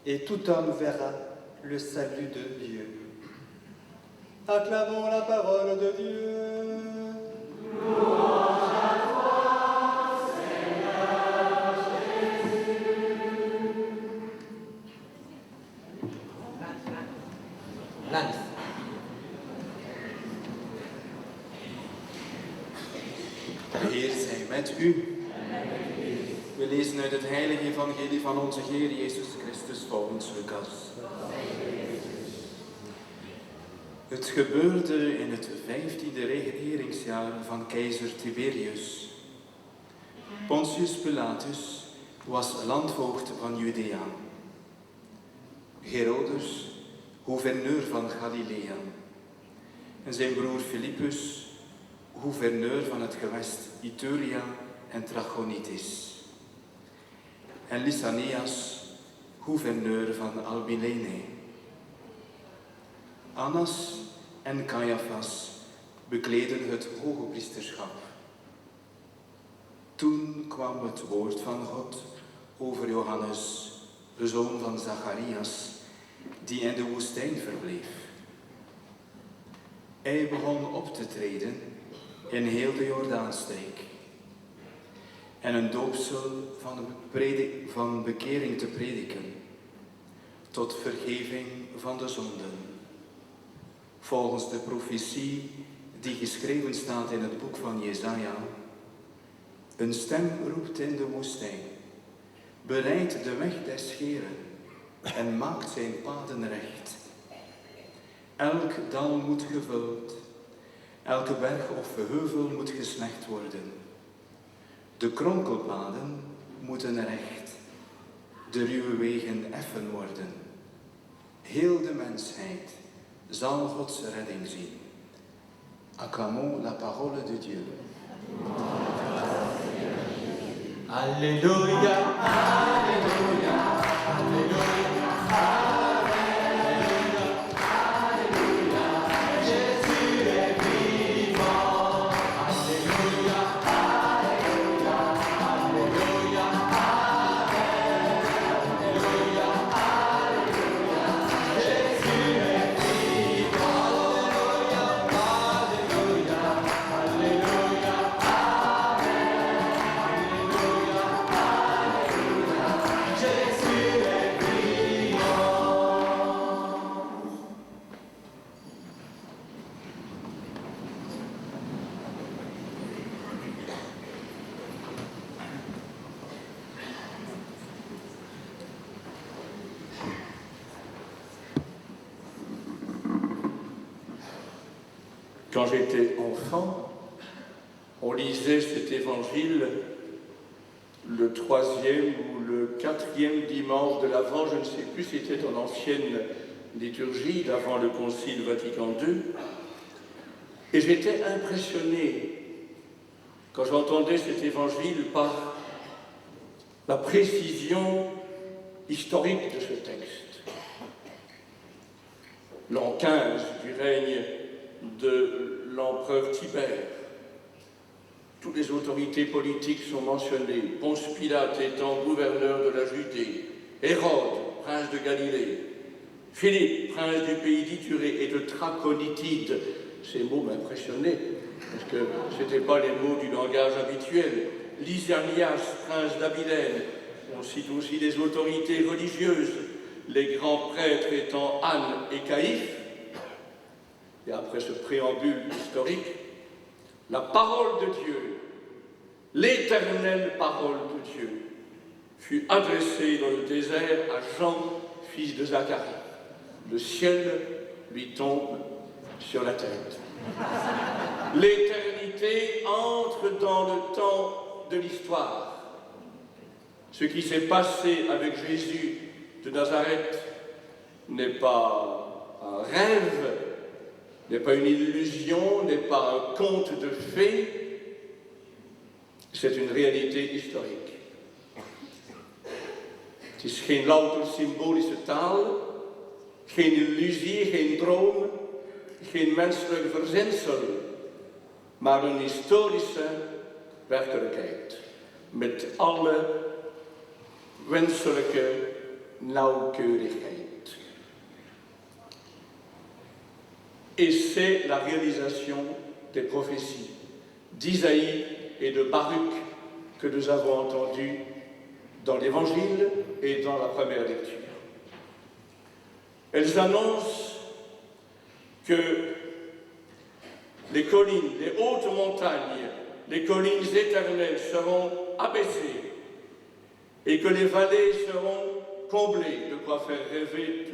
et tout homme verra le salut de Dieu. Acclamons la parole de Dieu. Louange à toi, Seigneur Jésus. De Heer zij met u. We lezen uit het heilige evangelie van onze Heer Jezus Christus volgens Lucas. Het gebeurde in het 15e regeringsjaar van keizer Tiberius. Pontius Pilatus was landvoogd van Judea. Herodes, gouverneur van Galilea. En zijn broer Philippus, gouverneur van het gewest Iturea en Trachonitis. En Lysanias, gouverneur van Abilene. Annas en Caiaphas bekleden het hoge priesterschap. Toen kwam het woord van God over Johannes, de zoon van Zacharias, die in de woestijn verbleef. Hij begon op te treden in heel de Jordaanstreek en een doopsel van bekering te prediken, tot vergeving van de zonden. Volgens de profetie die geschreven staat in het boek van Jesaja, een stem roept in de woestijn, bereid de weg des Heeren en maakt zijn paden recht. Elk dal moet gevuld, elke berg of heuvel moet geslecht worden. De kronkelpaden moeten recht, de ruwe wegen effen worden. Heel de mensheid zal Gods redding zien. Acclamons la parole de Dieu. Alléluia, Alléluia, Alléluia. Quand j'étais enfant, on lisait cet évangile le 3e ou le 4e dimanche de l'Avent, je ne sais plus si c'était en ancienne liturgie, d'avant le Concile Vatican II. Et j'étais impressionné quand j'entendais cet évangile par la précision historique de ce texte. L'an 15 du règne de l'empereur Tibère. Toutes les autorités politiques sont mentionnées. Ponce Pilate étant gouverneur de la Judée, Hérode, prince de Galilée, Philippe, prince du pays d'Iturée et de Traconitide. Ces mots m'impressionnaient, parce que ce n'étaient pas les mots du langage habituel. Lysanias, prince d'Abilène. On cite aussi les autorités religieuses, les grands prêtres étant Anne et Caïphe. Et après ce préambule historique, la parole de Dieu, l'éternelle parole de Dieu, fut adressée dans le désert à Jean, fils de Zacharie. Le ciel lui tombe sur la tête. L'éternité entre dans le temps de l'histoire. Ce qui s'est passé avec Jésus de Nazareth n'est pas un rêve, n'est pas une illusion, n'est pas un conte de fées, c'est une réalité historique. Het is geen louter symbolische taal, geen illusie, geen droom, geen menselijk verzinsel, maar een historische werkelijkheid met alle wenselijke nauwkeurigheid. Et c'est la réalisation des prophéties d'Isaïe et de Baruch que nous avons entendues dans l'Évangile et dans la première lecture. Elles annoncent que les collines, les hautes montagnes, les collines éternelles seront abaissées et que les vallées seront comblées, de quoi faire rêver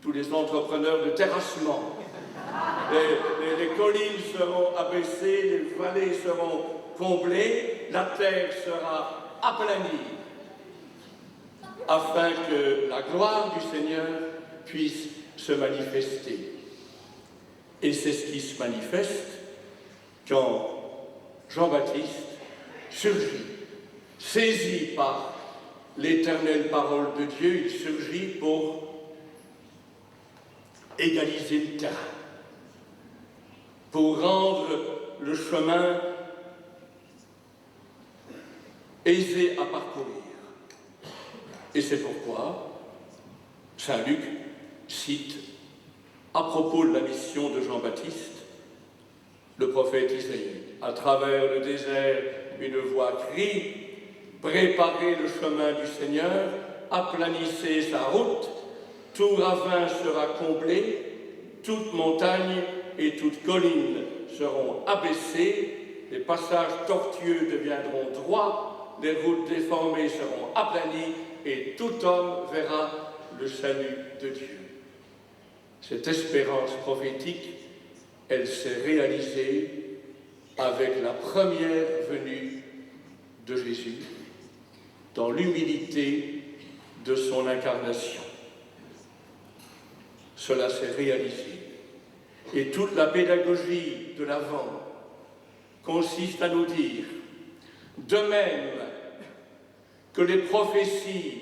tous les entrepreneurs de terrassement. Les collines seront abaissées, les vallées seront comblées, la terre sera aplanie, afin que la gloire du Seigneur puisse se manifester. Et c'est ce qui se manifeste quand Jean-Baptiste surgit, saisi par l'éternelle parole de Dieu, il surgit pour égaliser le terrain, pour rendre le chemin aisé à parcourir. Et c'est pourquoi Saint Luc cite, à propos de la mission de Jean-Baptiste, le prophète Isaïe. À travers le désert, une voix crie, préparez le chemin du Seigneur, aplanissez sa route, tout ravin sera comblé, toute montagne et toute colline seront abaissées, les passages tortueux deviendront droits, les routes déformées seront aplanies, et tout homme verra le salut de Dieu. Cette espérance prophétique, elle s'est réalisée avec la première venue de Jésus, dans l'humilité de son incarnation. Cela s'est réalisé. Et toute la pédagogie de l'Avent consiste à nous dire, de même que les prophéties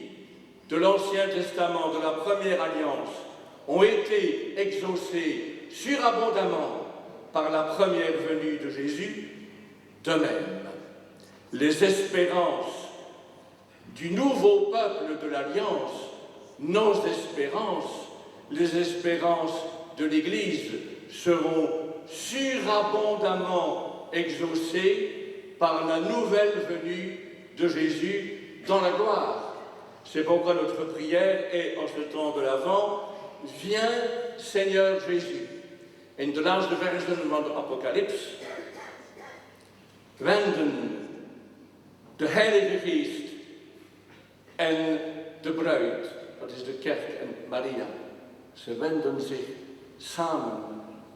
de l'Ancien Testament, de la Première Alliance, ont été exaucées surabondamment par la première venue de Jésus, de même, les espérances du nouveau peuple de l'Alliance, nos espérances, les espérances de l'Église, seront surabondamment exaucées par la nouvelle venue de Jésus dans la gloire. C'est pourquoi notre prière est, en ce temps de l'Avent, « Viens, Seigneur Jésus ». In de laatste versen van de Apocalyps, wenden de Heilige Geest en de bruid, dat is de kerk en Maria, ze wenden zich samen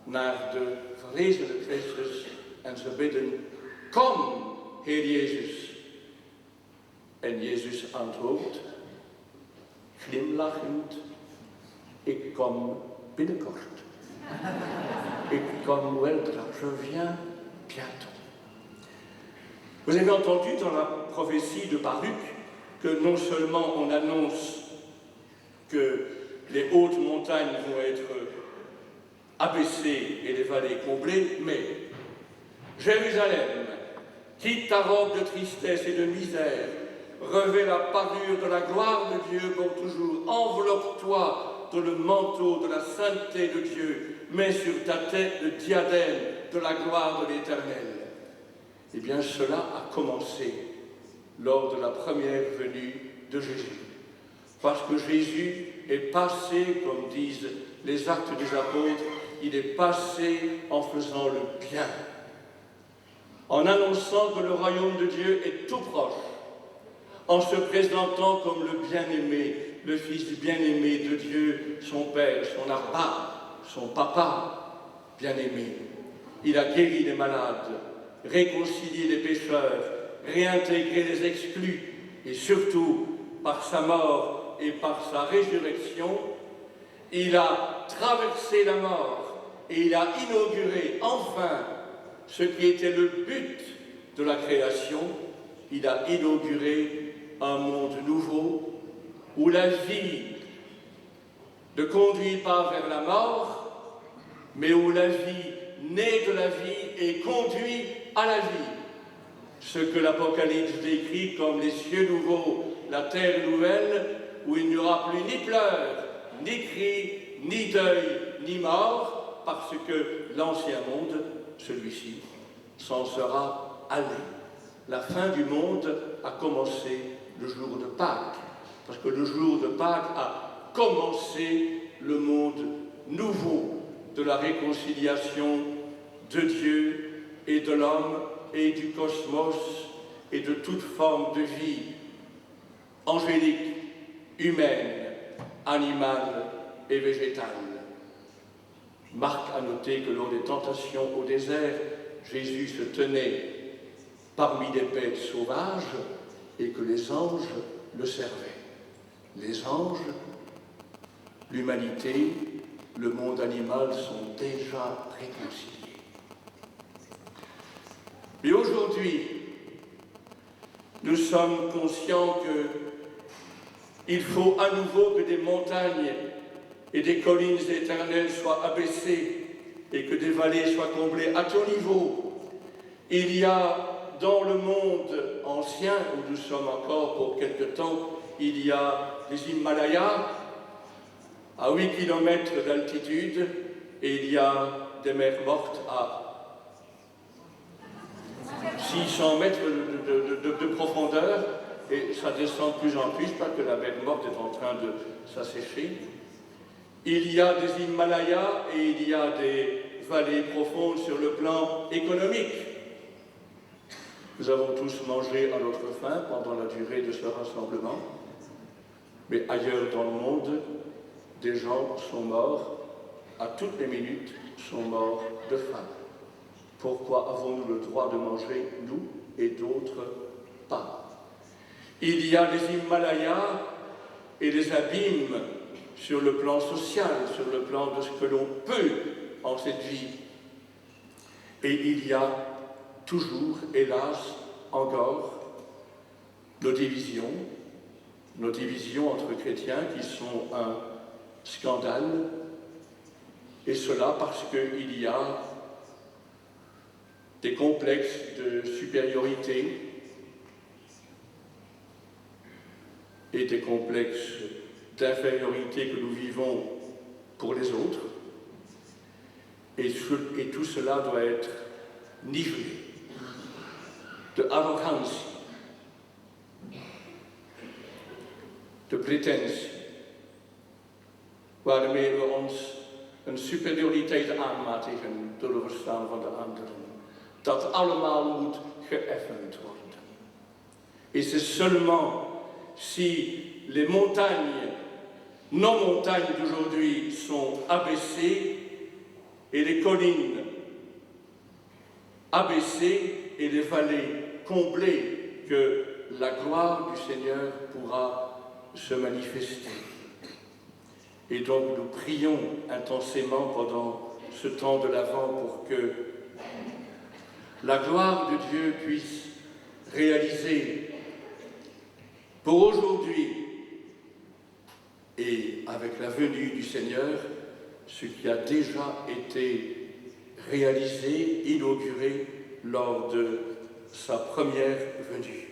naar de verrezene Christus en ze bidden, kom, Heer Jezus. En Jezus antwoordt, glimlachend, ik kom binnenkort. Ik kom weldra, je viens bientôt. Vous avez entendu dans la prophétie de Baruch que non seulement on annonce que les hautes montagnes vont être abaissées et les vallées comblées, mais Jérusalem, quitte ta robe de tristesse et de misère, revêt la parure de la gloire de Dieu pour toujours, enveloppe-toi dans le manteau de la sainteté de Dieu, mets sur ta tête le diadème de la gloire de l'Éternel. Eh bien, cela a commencé lors de la première venue de Jésus. Parce que Jésus est passé, comme disent les Actes des Apôtres, il est passé en faisant le bien, en annonçant que le royaume de Dieu est tout proche, en se présentant comme le bien-aimé, le Fils bien-aimé de Dieu, son Père, son Abba, son Papa bien-aimé. Il a guéri les malades, réconcilié les pécheurs, réintégré les exclus, et surtout, par sa mort et par sa résurrection, il a traversé la mort et il a inauguré enfin ce qui était le but de la création. Il a inauguré un monde nouveau où la vie ne conduit pas vers la mort, mais où la vie naît de la vie et conduit à la vie. Ce que l'Apocalypse décrit comme les cieux nouveaux, la terre nouvelle, où il n'y aura plus ni pleurs, ni cris, ni deuil, ni mort, parce que l'ancien monde, celui-ci, s'en sera allé. La fin du monde a commencé le jour de Pâques, parce que le jour de Pâques a commencé le monde nouveau de la réconciliation de Dieu et de l'homme et du cosmos et de toute forme de vie angélique, humaine, animale et végétale. Marc a noté que lors des tentations au désert, Jésus se tenait parmi des bêtes sauvages et que les anges le servaient. Les anges, l'humanité, le monde animal sont déjà réconciliés. Mais aujourd'hui, nous sommes conscients qu'il faut à nouveau que des montagnes et des collines éternelles soient abaissées et que des vallées soient comblées à ton niveau. Il y a dans le monde ancien, où nous sommes encore pour quelque temps, il y a les Himalayas, à 8 km d'altitude, et il y a des mers mortes à 600 mètres de profondeur, et ça descend de plus en plus parce que la mer morte est en train de s'assécher. Il y a des Himalayas et il y a des vallées profondes sur le plan économique. Nous avons tous mangé à notre faim pendant la durée de ce rassemblement, mais ailleurs dans le monde, des gens sont morts, à toutes les minutes, sont morts de faim. Pourquoi avons-nous le droit de manger, nous, et d'autres pas? Il y a des Himalayas et des abîmes sur le plan social, sur le plan de ce que l'on peut en cette vie. Et il y a toujours, hélas, encore, nos divisions entre chrétiens qui sont un scandale, et cela parce qu'il y a des complexes de supériorité et des complexes d'infériorité que nous vivons pour les autres, et tout cela doit être nivelé de arrogance, de pretentie, waarmee we ons een superioriteit aanmatigen door het verstaan van de anderen. Dat allemaal moet geëffend worden. Et c'est seulement si les montagnes, nos montagnes d'aujourd'hui sont abaissées et les collines abaissées et les vallées comblées que la gloire du Seigneur pourra se manifester. Et donc nous prions intensément pendant ce temps de l'Avent pour que la gloire de Dieu puisse réaliser pour aujourd'hui et avec la venue du Seigneur ce qui a déjà été réalisé, inauguré lors de sa première venue.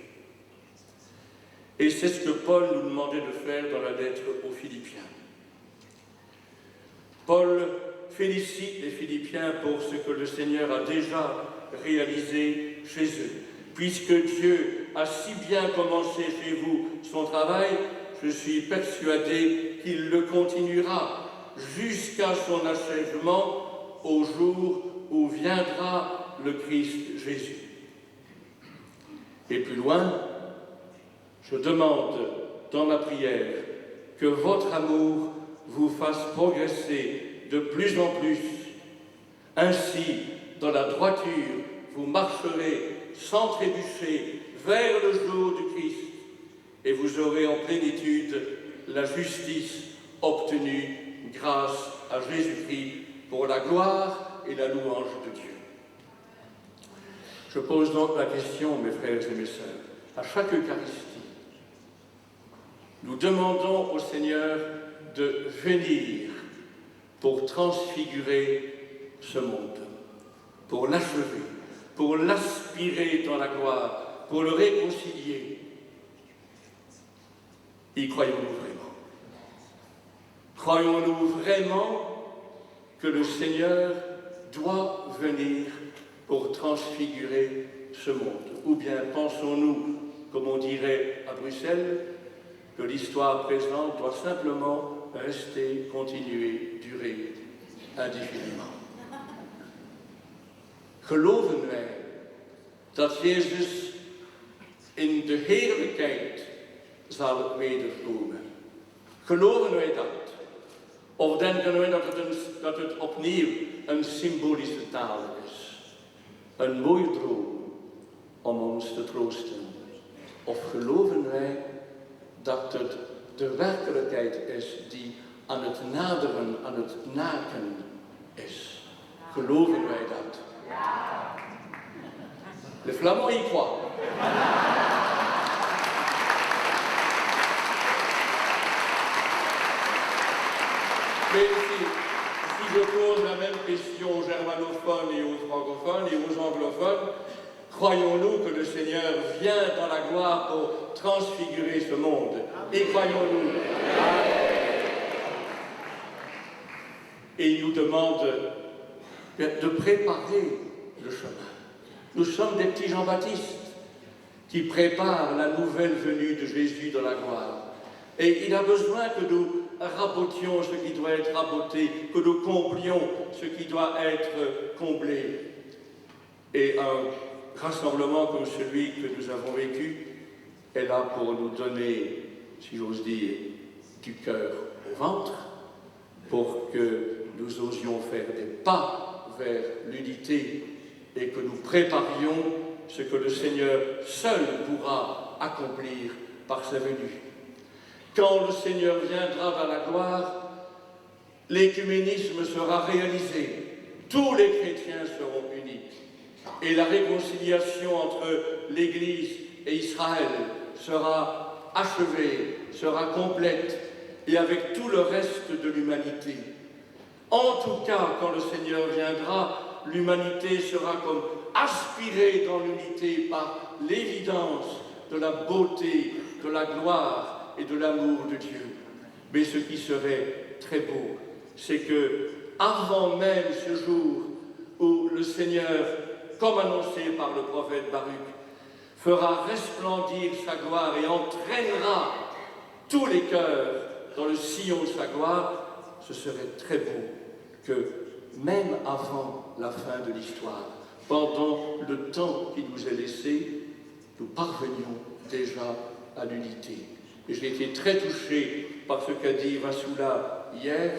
Et c'est ce que Paul nous demandait de faire dans la lettre aux Philippiens. Paul félicite les Philippiens pour ce que le Seigneur a déjà réalisé chez eux. Puisque Dieu a si bien commencé chez vous son travail, je suis persuadé qu'il le continuera jusqu'à son achèvement au jour où viendra le Christ Jésus. Et plus loin, je demande dans ma prière que votre amour vous fasse progresser de plus en plus. Ainsi, dans la droiture, vous marcherez sans trébucher vers le jour du Christ et vous aurez en plénitude la justice obtenue grâce à Jésus-Christ pour la gloire et la louange de Dieu. Je pose donc la question, mes frères et mes sœurs, à chaque Eucharistie, nous demandons au Seigneur de venir pour transfigurer ce monde, pour l'achever, pour l'aspirer dans la gloire, pour le réconcilier. Y croyons-nous vraiment? Croyons-nous vraiment que le Seigneur doit venir pour transfigurer ce monde? Ou bien pensons-nous, comme on dirait à Bruxelles, que l'histoire présente doit simplement rester, continuer, durer indéfiniment? Geloven wij dat Jezus in de heerlijkheid zal wederkomen? Geloven wij dat? Of denken wij dat het opnieuw een symbolische taal is? Een mooie droom om ons te troosten? Of geloven wij dat het de werkelijkheid is die aan het naderen, aan het naken is? Geloven wij dat? Les Flamands y croient. Mais si je pose la même question aux germanophones et aux francophones et aux anglophones, croyons-nous que le Seigneur vient dans la gloire pour transfigurer ce monde? Et croyons-nous? Et il nous demande de préparer le chemin. Nous sommes des petits Jean-Baptiste qui préparent la nouvelle venue de Jésus dans la gloire. Et il a besoin que nous rabotions ce qui doit être raboté, que nous comblions ce qui doit être comblé. Et un rassemblement comme celui que nous avons vécu est là pour nous donner, si j'ose dire, du cœur au ventre, pour que nous osions faire des pas vers l'unité et que nous préparions ce que le Seigneur seul pourra accomplir par sa venue. Quand le Seigneur viendra dans la gloire, l'écuménisme sera réalisé, tous les chrétiens seront unis, et la réconciliation entre l'Église et Israël sera achevée, sera complète, et avec tout le reste de l'humanité. En tout cas, quand le Seigneur viendra, l'humanité sera comme aspirée dans l'unité par l'évidence de la beauté, de la gloire et de l'amour de Dieu. Mais ce qui serait très beau, c'est que, avant même ce jour où le Seigneur, comme annoncé par le prophète Baruch, fera resplendir sa gloire et entraînera tous les cœurs dans le sillon de sa gloire, ce serait très beau que, même avant la fin de l'histoire, pendant le temps qui nous est laissé, nous parvenions déjà à l'unité. Et j'ai été très touché par ce qu'a dit Vassoula hier,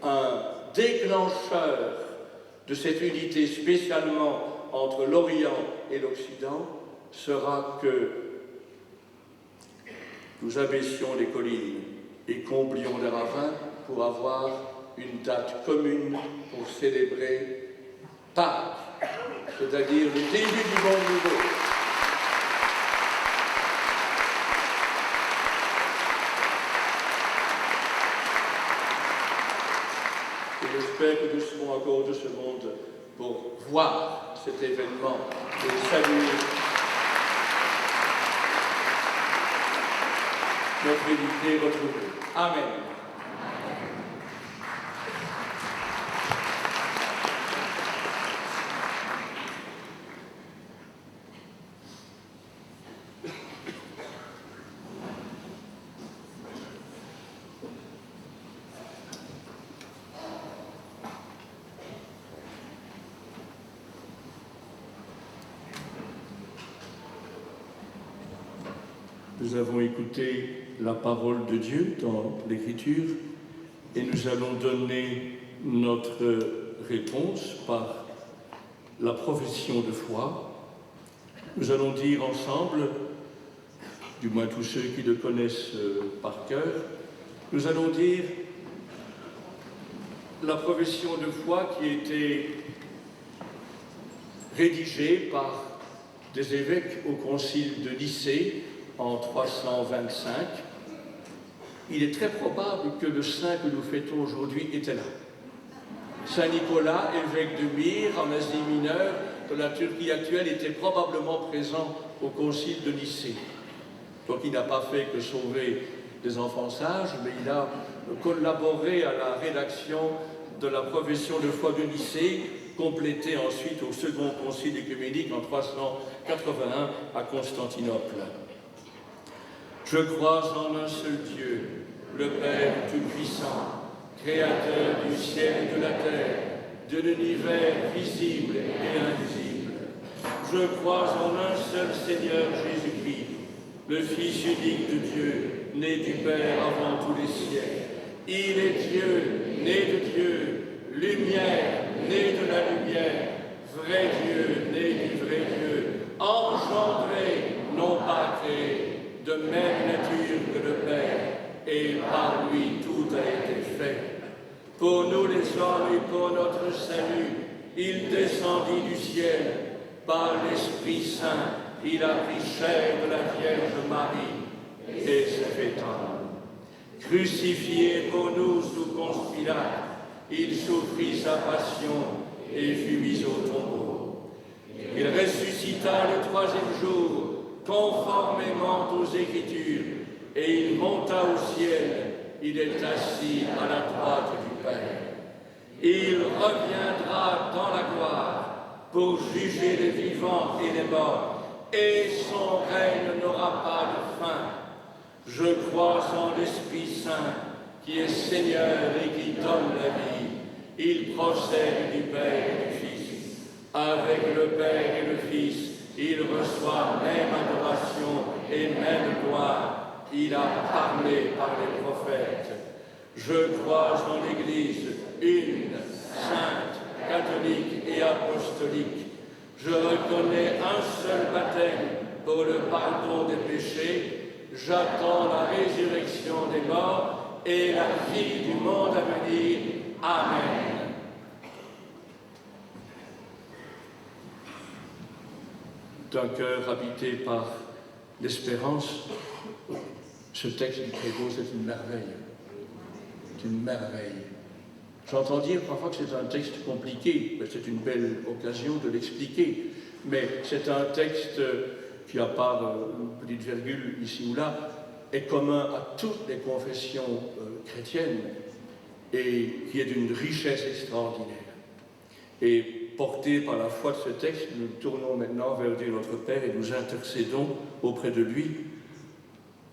un déclencheur de cette unité spécialement entre l'Orient et l'Occident sera que nous abaissions les collines et comblions les ravins pour avoir une date commune pour célébrer Pâques, c'est-à-dire le début du monde nouveau. Et j'espère que nous serons encore de ce monde pour voir cet événement et saluer notre unité retrouvée. Amen. Nous avons écouté la parole de Dieu dans l'Écriture et nous allons donner notre réponse par la profession de foi. Nous allons dire ensemble, du moins tous ceux qui le connaissent par cœur, nous allons dire la profession de foi qui a été rédigée par des évêques au concile de Nicée en 325, il est très probable que le saint que nous fêtons aujourd'hui était là. Saint Nicolas, évêque de Myre, en Asie mineure, de la Turquie actuelle, était probablement présent au concile de Nicée. Donc il n'a pas fait que sauver des enfants sages, mais il a collaboré à la rédaction de la profession de foi de Nicée, complétée ensuite au second concile œcuménique en 381 à Constantinople. Je crois en un seul Dieu, le Père Tout-Puissant, Créateur du ciel et de la terre, de l'univers visible et invisible. Je crois en un seul Seigneur Jésus-Christ, le Fils unique de Dieu, né du Père avant tous les siècles. Il est Dieu, né de Dieu, lumière, né de la lumière, vrai Dieu, né du vrai Dieu, engendré, non pas créé, de même nature que le Père, et par lui tout a été fait. Pour nous les hommes et pour notre salut, il descendit du ciel, par l'Esprit Saint, il a pris chair de la Vierge Marie, et s'est fait homme. Crucifié pour nous sous Ponce Pilate, il souffrit sa passion et fut mis au tombeau. Il ressuscita le troisième jour, conformément aux Écritures, et il monta au ciel, il est assis à la droite du Père. Il reviendra dans la gloire pour juger les vivants et les morts, et son règne n'aura pas de fin. Je crois en l'Esprit Saint, qui est Seigneur et qui donne la vie. Il procède du Père et du Fils. Avec le Père et le Fils, il reçoit même adoration et même gloire. Il a parlé par les prophètes. Je crois en l'Église, une, sainte, catholique et apostolique. Je reconnais un seul baptême pour le pardon des péchés. J'attends la résurrection des morts et la vie du monde à venir. Amen. D'un cœur habité par l'espérance, ce texte du Prévost, c'est une merveille. C'est une merveille. J'entends dire parfois que c'est un texte compliqué, mais c'est une belle occasion de l'expliquer. Mais c'est un texte qui, à part une petite virgule ici ou là, est commun à toutes les confessions chrétiennes et qui est d'une richesse extraordinaire. Et portés par la foi de ce texte, nous tournons maintenant vers Dieu notre Père et nous intercédons auprès de lui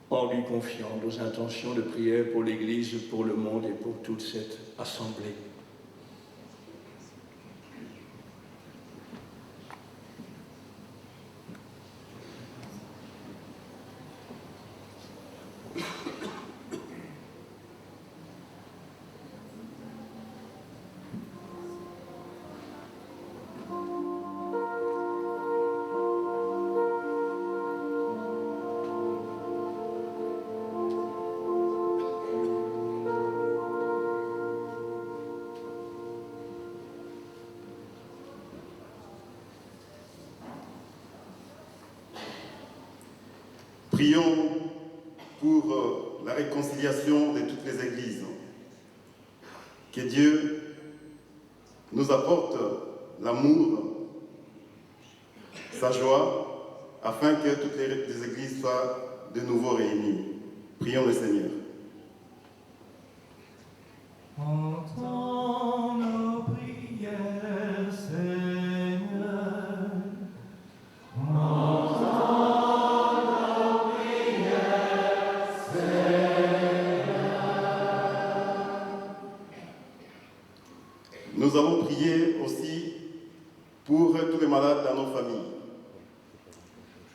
en lui confiant nos intentions de prière pour l'Église, pour le monde et pour toute cette assemblée. Prions pour la réconciliation de toutes les églises. Que Dieu nous apporte l'amour, sa joie, afin que toutes les églises soient de nouveau réunies. Prions le Seigneur. Entends nos prières, Seigneur. Nous allons prier aussi pour tous les malades dans nos familles.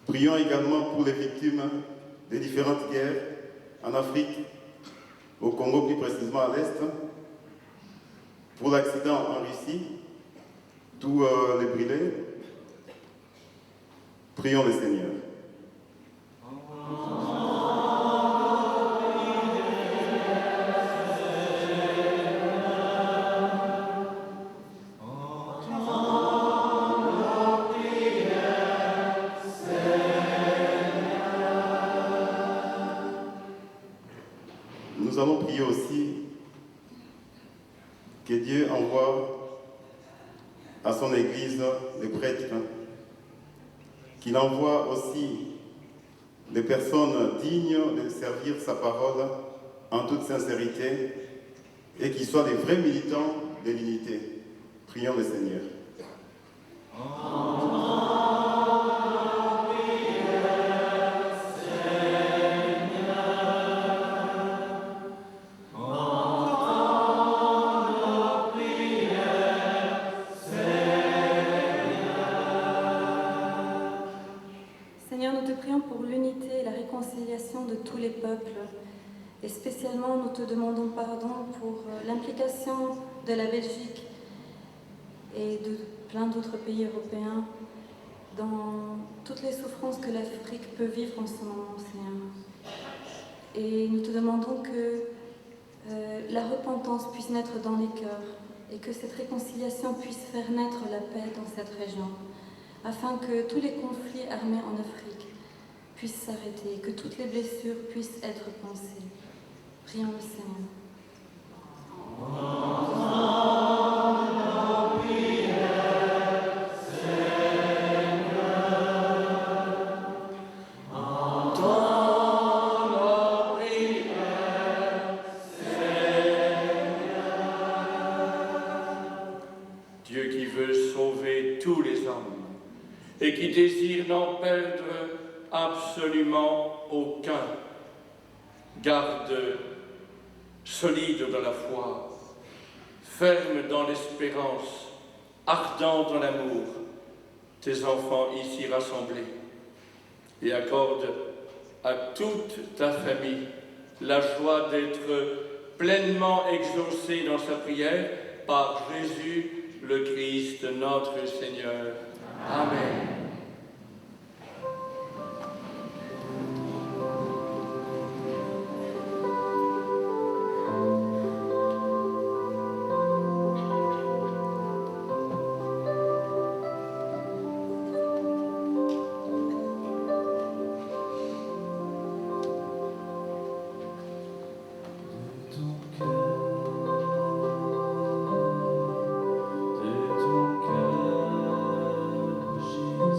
Prions également pour les victimes des différentes guerres en Afrique, au Congo plus précisément à l'Est, pour l'accident en Russie, tous les brûlés. Prions le Seigneur. Nous allons prier aussi que Dieu envoie à son Église les prêtres, qu'il envoie aussi des personnes dignes de servir sa parole en toute sincérité et qui soient des vrais militants de l'unité. Prions le Seigneur. Seigneur, nous te prions pour l'unité et la réconciliation de tous les peuples. Et spécialement, nous te demandons pardon pour l'implication de la Belgique et de plein d'autres pays européens dans toutes les souffrances que l'Afrique peut vivre en ce moment, Seigneur. Et nous te demandons que la repentance puisse naître dans les cœurs et que cette réconciliation puisse faire naître la paix dans cette région, afin que tous les conflits armés en Afrique puissent s'arrêter, que toutes les blessures puissent être pansées. Prions le Seigneur. Dieu qui veut sauver tous les hommes et qui désire n'en perdre absolument aucun, garde solide dans la foi, ferme dans l'espérance, ardent dans l'amour, tes enfants ici rassemblés, et accorde à toute ta famille la joie d'être pleinement exaucée dans sa prière par Jésus le Christ, notre Seigneur. Amen. De ton cœur, Jésus.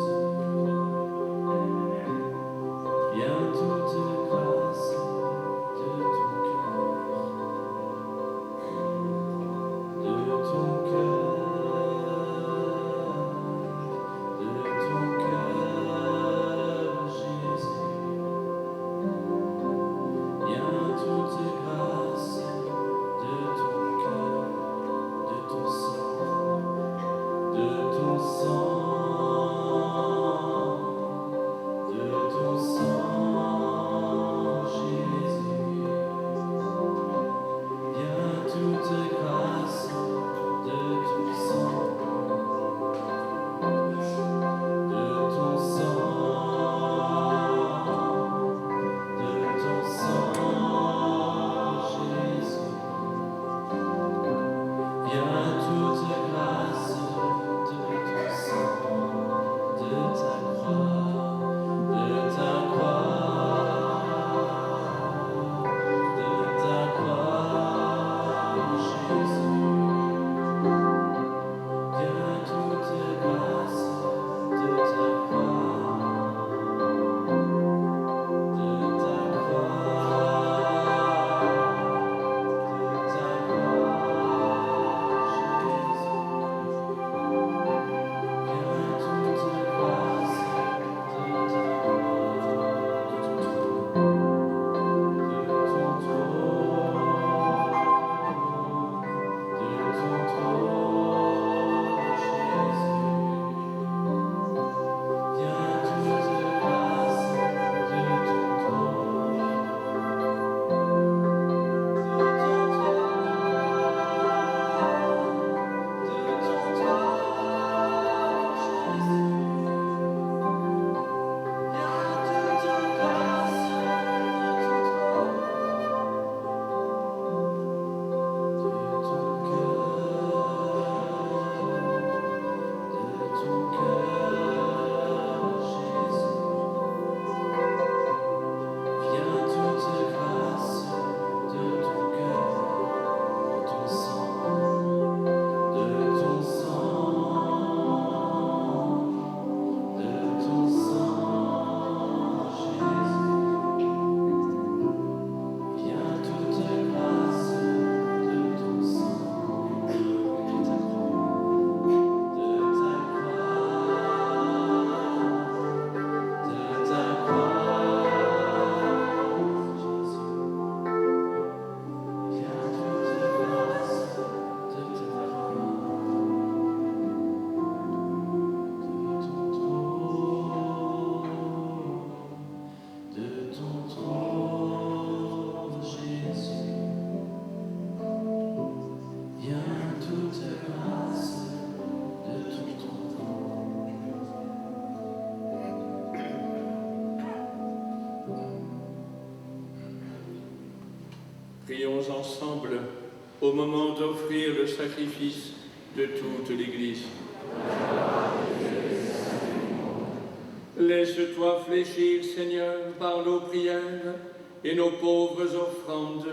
ensemble au moment d'offrir le sacrifice de toute l'Église. Laisse-toi fléchir, Seigneur, par nos prières et nos pauvres offrandes.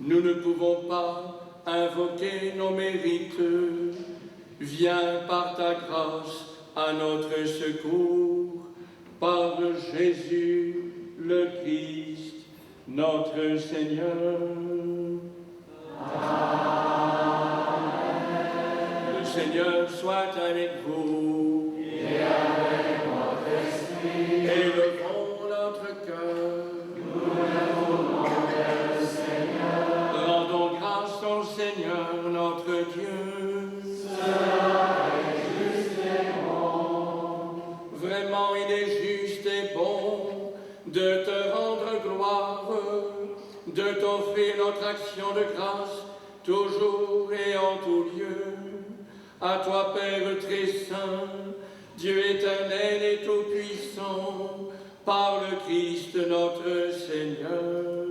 Nous ne pouvons pas invoquer nos mérites. Viens par ta grâce à notre secours, par Jésus le Christ, notre Seigneur. Amen. Le Seigneur soit avec vous. Et avec votre esprit. Élevons notre cœur. Nous levons vers le Seigneur. Rendons grâce au Seigneur notre Dieu. Cela est juste et bon. Vraiment, il est juste et bon de te rendre gloire, de t'offrir notre action de grâce, toujours et en tout lieu. À toi, Père très saint, Dieu éternel et tout-puissant, par le Christ notre Seigneur.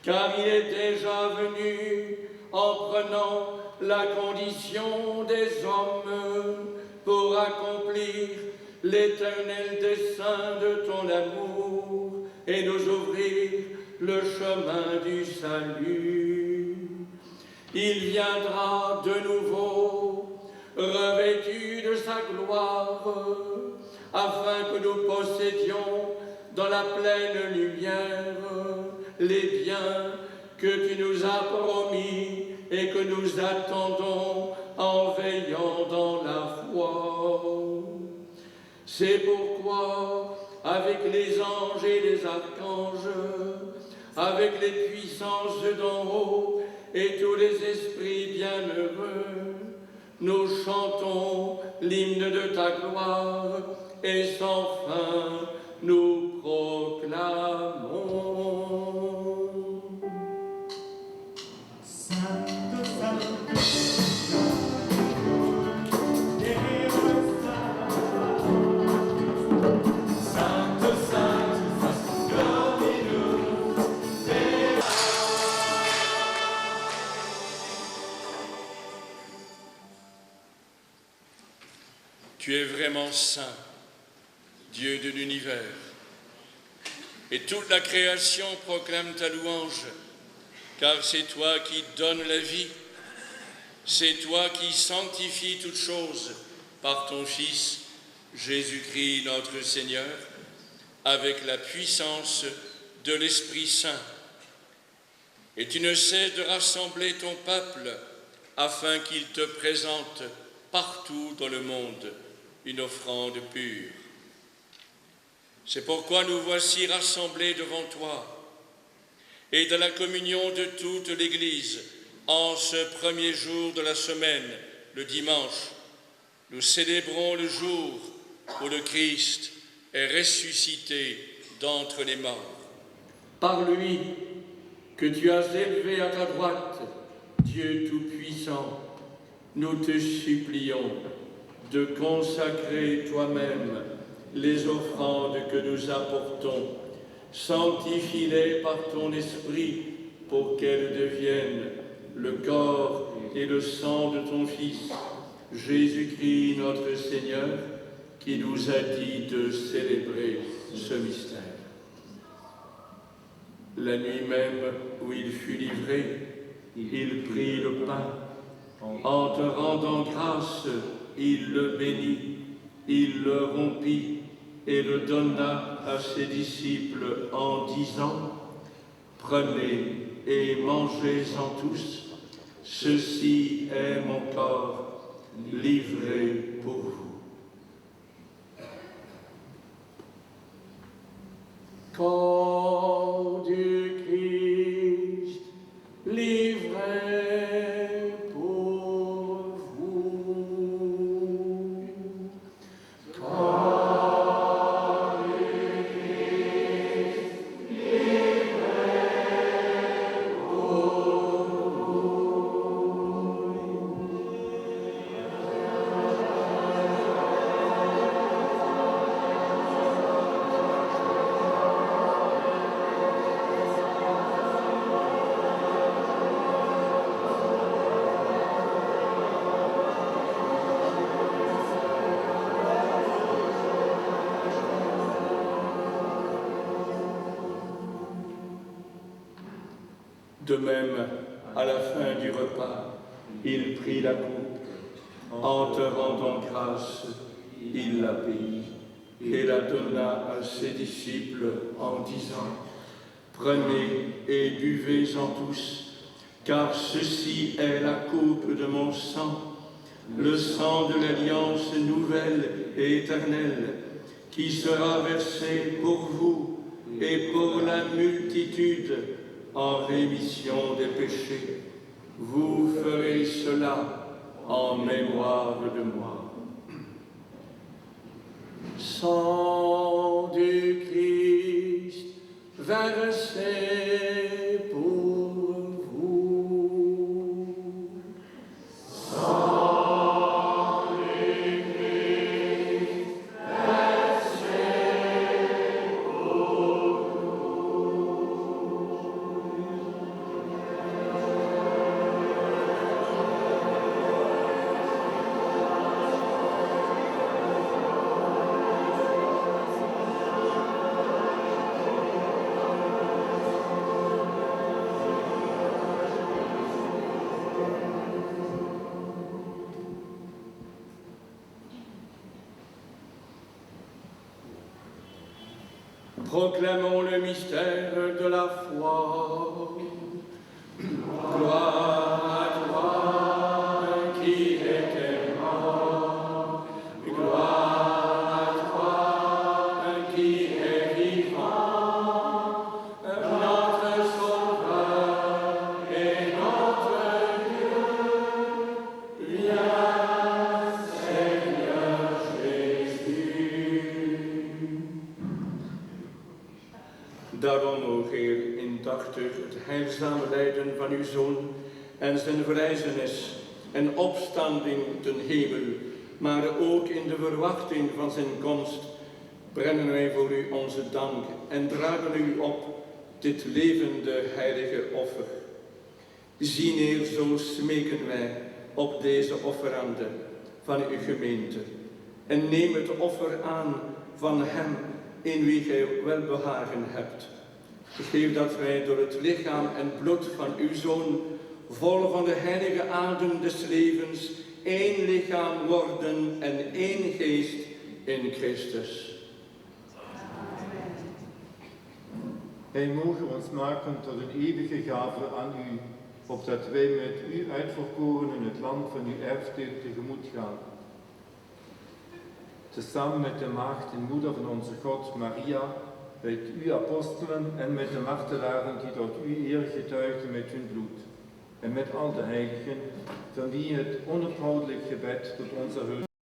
Car il est déjà venu en prenant la condition des hommes pour accomplir l'éternel dessein de ton amour et nous ouvrir le chemin du salut. Il viendra de nouveau, revêtu de sa gloire, afin que nous possédions dans la pleine lumière les biens que tu nous as promis et que nous attendons en veillant dans la foi. C'est pourquoi, avec les anges et les archanges, avec les puissances d'en haut et tous les esprits bienheureux, nous chantons l'hymne de ta gloire et sans fin nous proclamons. Sainte, Sainte, Tu es vraiment saint, Dieu de l'univers, et toute la création proclame ta louange, car c'est toi qui donnes la vie, c'est toi qui sanctifies toutes choses par ton Fils, Jésus-Christ notre Seigneur, avec la puissance de l'Esprit Saint. Et tu ne cesses de rassembler ton peuple afin qu'il te présente partout dans le monde une offrande pure. C'est pourquoi nous voici rassemblés devant toi et dans la communion de toute l'Église, en ce premier jour de la semaine, le dimanche, nous célébrons le jour où le Christ est ressuscité d'entre les morts. Par lui, que tu as élevé à ta droite, Dieu Tout-Puissant, nous te supplions de consacrer toi-même les offrandes que nous apportons. Sanctifie-les par ton esprit pour qu'elles deviennent le corps et le sang de ton Fils, Jésus-Christ notre Seigneur, qui nous a dit de célébrer ce mystère. La nuit même où il fut livré, il prit le pain. En te rendant grâce, il le bénit, il le rompit et le donna à ses disciples en disant : « Prenez et mangez-en tous, ceci est mon corps livré pour vous. » Corps du Christ livré pour vous. Corps du Christ livré pour vous. De même, à la fin du repas, il prit la coupe. En te rendant grâce, il la bénit et la donna à ses disciples en disant: Prenez et buvez-en tous, car ceci est la coupe de mon sang, le sang de l'alliance nouvelle et éternelle, qui sera versé pour vous et pour la multitude en rémission des péchés. Vous ferez cela en mémoire de moi. Sang du Christ versé pour vous. Sang du Christ versé pour Proclamons le mystère de la foi. Gloire à toi qui étais mort. Gloire à toi qui est vivant. Notre Sauveur et notre Dieu. Viens, Seigneur Jésus. Daarom, o Heer, indachtig het heilzame lijden van uw Zoon en zijn verrijzenis en opstanding ten hemel, maar ook in de verwachting van zijn komst, brengen wij voor u onze dank en dragen u op dit levende heilige offer. Zie neer, zo smeken wij op deze offerande van uw gemeente en neem het offer aan van hem in wie gij welbehagen hebt. Geef dat wij door het lichaam en bloed van uw Zoon, vol van de heilige adem des levens, één lichaam worden en één geest in Christus. Hij moge ons maken tot een eeuwige gave aan u, opdat wij met u uitverkoren in het land van uw erfdeel tegemoet gaan. Tezamen met de maagd en moeder van onze God, Maria, met uw apostelen en met de martelaren die tot uw eer getuigden met hun bloed. En met al de heiligen, van wie het onophoudelijk gebed tot onze hulp